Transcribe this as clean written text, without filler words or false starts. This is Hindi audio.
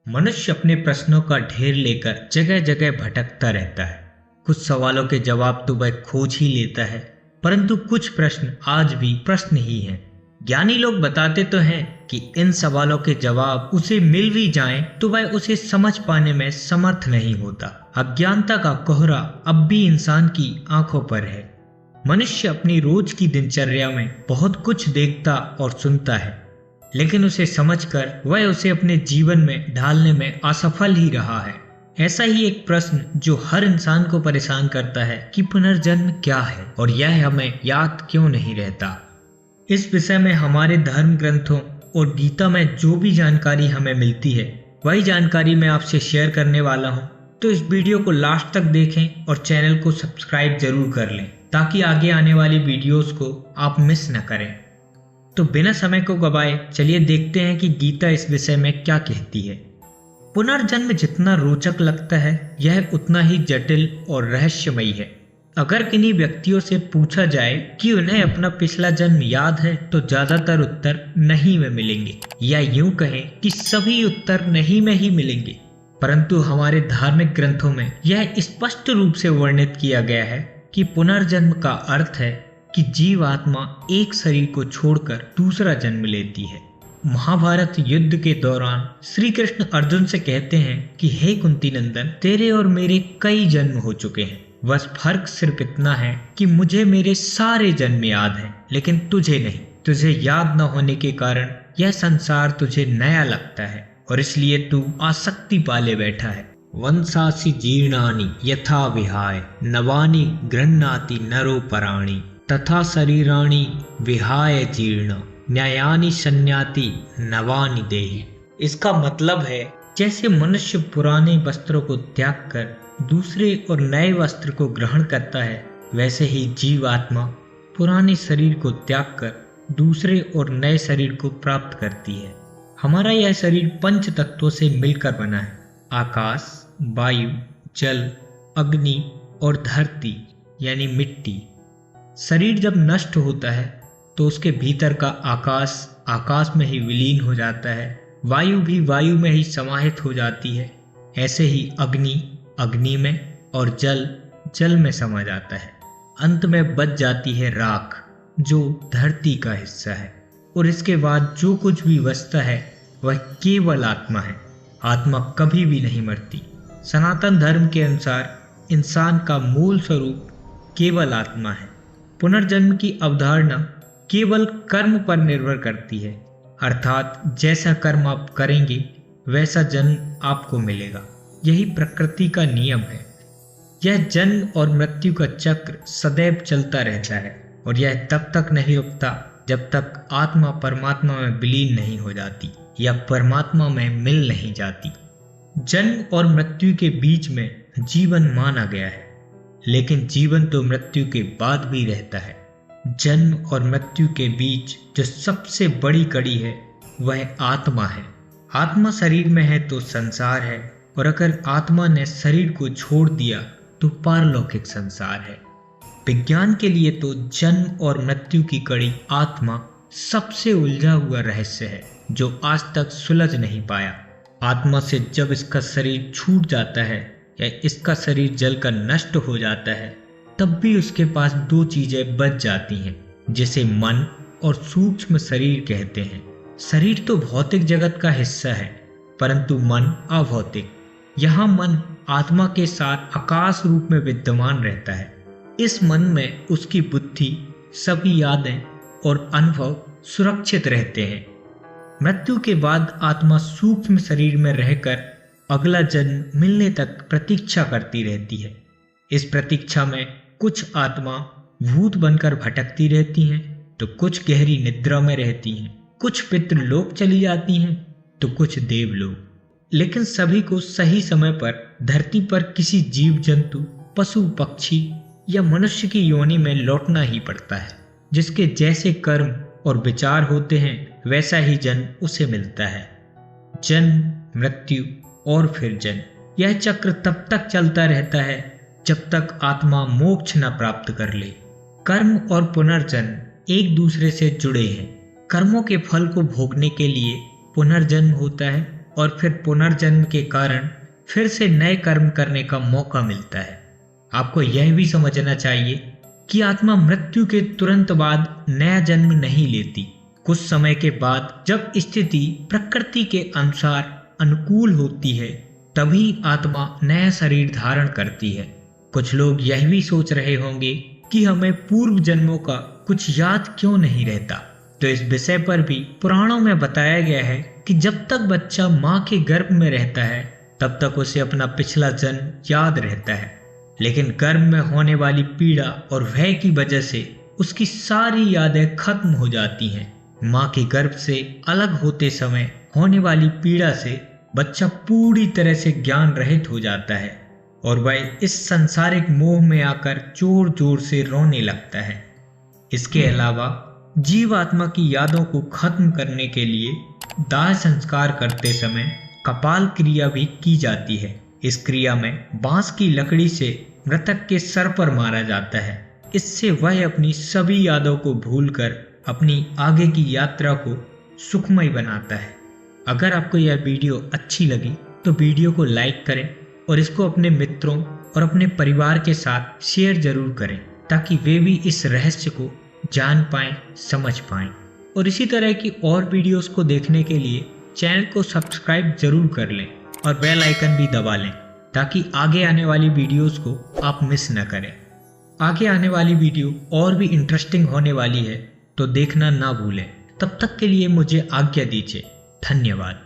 मनुष्य अपने प्रश्नों का ढेर लेकर जगह जगह भटकता रहता है। कुछ सवालों के जवाब तो वह खोज ही लेता है, परंतु कुछ प्रश्न आज भी प्रश्न ही हैं। ज्ञानी लोग बताते तो हैं कि इन सवालों के जवाब उसे मिल भी जाएं तो वह उसे समझ पाने में समर्थ नहीं होता। अज्ञानता का कोहरा अब भी इंसान की आंखों पर है। मनुष्य अपनी रोज की दिनचर्या में बहुत कुछ देखता और सुनता है, लेकिन उसे समझकर वह उसे अपने जीवन में ढालने में असफल ही रहा है। ऐसा ही एक प्रश्न जो हर इंसान को परेशान करता है कि पुनर्जन्म क्या है और यह हमें याद क्यों नहीं रहता। इस विषय में हमारे धर्म ग्रंथों और गीता में जो भी जानकारी हमें मिलती है वही जानकारी मैं आपसे शेयर करने वाला हूँ। तो इस वीडियो को लास्ट तक देखें और चैनल को सब्सक्राइब जरूर कर लें ताकि आगे आने वाली वीडियोस को आप मिस न करें। तो बिना समय को गवाए चलिए देखते हैं कि गीता इस विषय में क्या कहती है। पुनर्जन्म जितना रोचक लगता है यह उतना ही जटिल और रहस्यमयी है। अगर किन्हीं व्यक्तियों से पूछा जाए कि उन्हें अपना पिछला जन्म याद है तो ज्यादातर उत्तर नहीं में मिलेंगे, या यूं कहें कि सभी उत्तर नहीं में ही मिलेंगे। परंतु हमारे धार्मिक ग्रंथों में यह स्पष्ट रूप से वर्णित किया गया है कि पुनर्जन्म का अर्थ है कि जीव आत्मा एक शरीर को छोड़कर दूसरा जन्म लेती है। महाभारत युद्ध के दौरान श्री कृष्ण अर्जुन से कहते हैं कि हे कुंती नंदन, तेरे और मेरे कई जन्म हो चुके हैं, बस फर्क सिर्फ इतना है कि मुझे मेरे सारे जन्म याद हैं लेकिन तुझे नहीं। तुझे याद न होने के कारण यह संसार तुझे नया लगता है और इसलिए तू आसक्ति पाले बैठा है। वंशासी जीर्णानि यथा विहाय नवानि गृह्णाति नरो पराणि तथा शरीराणि विहाय जीर्ण न्यायानि संन्याति नवानि देहि। इसका मतलब है जैसे मनुष्य पुराने वस्त्रों को त्याग कर दूसरे और नए वस्त्र को ग्रहण करता है, वैसे ही जीवात्मा पुराने शरीर को त्याग कर दूसरे और नए शरीर को प्राप्त करती है। हमारा यह शरीर पंच तत्वों से मिलकर बना है, आकाश, वायु, जल, अग्नि और धरती यानी मिट्टी। शरीर जब नष्ट होता है तो उसके भीतर का आकाश आकाश में ही विलीन हो जाता है, वायु भी वायु में ही समाहित हो जाती है, ऐसे ही अग्नि अग्नि में और जल जल में समा जाता है। अंत में बच जाती है राख जो धरती का हिस्सा है, और इसके बाद जो कुछ भी बचता है वह केवल आत्मा है। आत्मा कभी भी नहीं मरती। सनातन धर्म के अनुसार इंसान का मूल स्वरूप केवल आत्मा है। पुनर्जन्म की अवधारणा केवल कर्म पर निर्भर करती है, अर्थात जैसा कर्म आप करेंगे वैसा जन्म आपको मिलेगा। यही प्रकृति का नियम है। यह जन्म और मृत्यु का चक्र सदैव चलता रहता है और यह तब तक नहीं रुकता जब तक आत्मा परमात्मा में विलीन नहीं हो जाती या परमात्मा में मिल नहीं जाती। जन्म और मृत्यु के बीच में जीवन माना गया है, लेकिन जीवन तो मृत्यु के बाद भी रहता है। जन्म और मृत्यु के बीच जो सबसे बड़ी कड़ी है वह आत्मा है। आत्मा शरीर में है तो संसार है, और अगर आत्मा ने शरीर को छोड़ दिया तो पारलौकिक संसार है। विज्ञान के लिए तो जन्म और मृत्यु की कड़ी आत्मा सबसे उलझा हुआ रहस्य है जो आज तक सुलझ नहीं पाया। आत्मा से जब इसका शरीर छूट जाता है या इसका शरीर जलकर नष्ट हो जाता है, तब भी उसके पास दो चीजें बच जाती हैं, जिसे मन और सूक्ष्म शरीर कहते हैं। शरीर तो भौतिक जगत का हिस्सा है, परंतु मन अभौतिक। यहाँ मन आत्मा के साथ आकाश रूप में विद्यमान रहता है। इस मन में उसकी बुद्धि, सभी यादें और अनुभव सुरक्षित रहते हैं। मृत्यु के बाद आत्मा सूक्ष्म शरीर में रहकर अगला जन्म मिलने तक प्रतीक्षा करती रहती है। इस प्रतीक्षा में कुछ आत्मा भूत बनकर भटकती रहती हैं, तो कुछ गहरी निद्रा में रहती हैं, कुछ पितृलोक चली जाती हैं तो कुछ देवलोक। लेकिन सभी को सही समय पर धरती पर किसी जीव जंतु, पशु पक्षी या मनुष्य की योनि में लौटना ही पड़ता है। जिसके जैसे कर्म और विचार होते हैं वैसा ही जन्म उसे मिलता है। जन्म, मृत्यु और फिर जन्म, यह चक्र तब तक चलता रहता है जब तक आत्मा मोक्ष न प्राप्त कर ले। कर्म और पुनर्जन्म एक दूसरे से जुड़े हैं। कर्मों के फल को भोगने के लिए पुनर्जन्म होता है और फिर पुनर्जन्म के कारण फिर से नए कर्म करने का मौका मिलता है। आपको यह भी समझना चाहिए कि आत्मा मृत्यु के तुरंत बाद नया जन्म नहीं लेती। कुछ समय के बाद जब स्थिति प्रकृति के अनुसार अनुकूल होती है तभी आत्मा नया शरीर धारण करती है। कुछ लोग यह भी सोच रहे होंगे कि हमें पूर्व जन्मों का कुछ याद क्यों नहीं रहता, तो इस विषय पर भी पुराणों में बताया गया है कि जब तक बच्चा माँ के गर्भ में रहता है तब तक उसे अपना पिछला जन्म याद रहता है, लेकिन गर्भ में होने वाली पीड़ा और भय की वजह से उसकी सारी यादें खत्म हो जाती हैं। माँ के गर्भ से अलग होते समय होने वाली पीड़ा से बच्चा पूरी तरह से ज्ञान रहित हो जाता है और वह इस सांसारिक मोह में आकर जोर जोर से रोने लगता है। इसके अलावा जीवात्मा की यादों को खत्म करने के लिए दाह संस्कार करते समय कपाल क्रिया भी की जाती है। इस क्रिया में बांस की लकड़ी से मृतक के सर पर मारा जाता है। इससे वह अपनी सभी यादों को भूलकर अपनी आगे की यात्रा को सुखमय बनाता है। अगर आपको यह वीडियो अच्छी लगी तो वीडियो को लाइक करें और इसको अपने मित्रों और अपने परिवार के साथ शेयर जरूर करें ताकि वे भी इस रहस्य को जान पाएं, समझ पाएं। और इसी तरह की और वीडियोस को देखने के लिए चैनल को सब्सक्राइब जरूर कर लें और बेल आइकन भी दबा लें ताकि आगे आने वाली वीडियोस को आप मिस न करें। आगे आने वाली वीडियो और भी इंटरेस्टिंग होने वाली है तो देखना ना भूलें। तब तक के लिए मुझे आज्ञा दीजिए। धन्यवाद।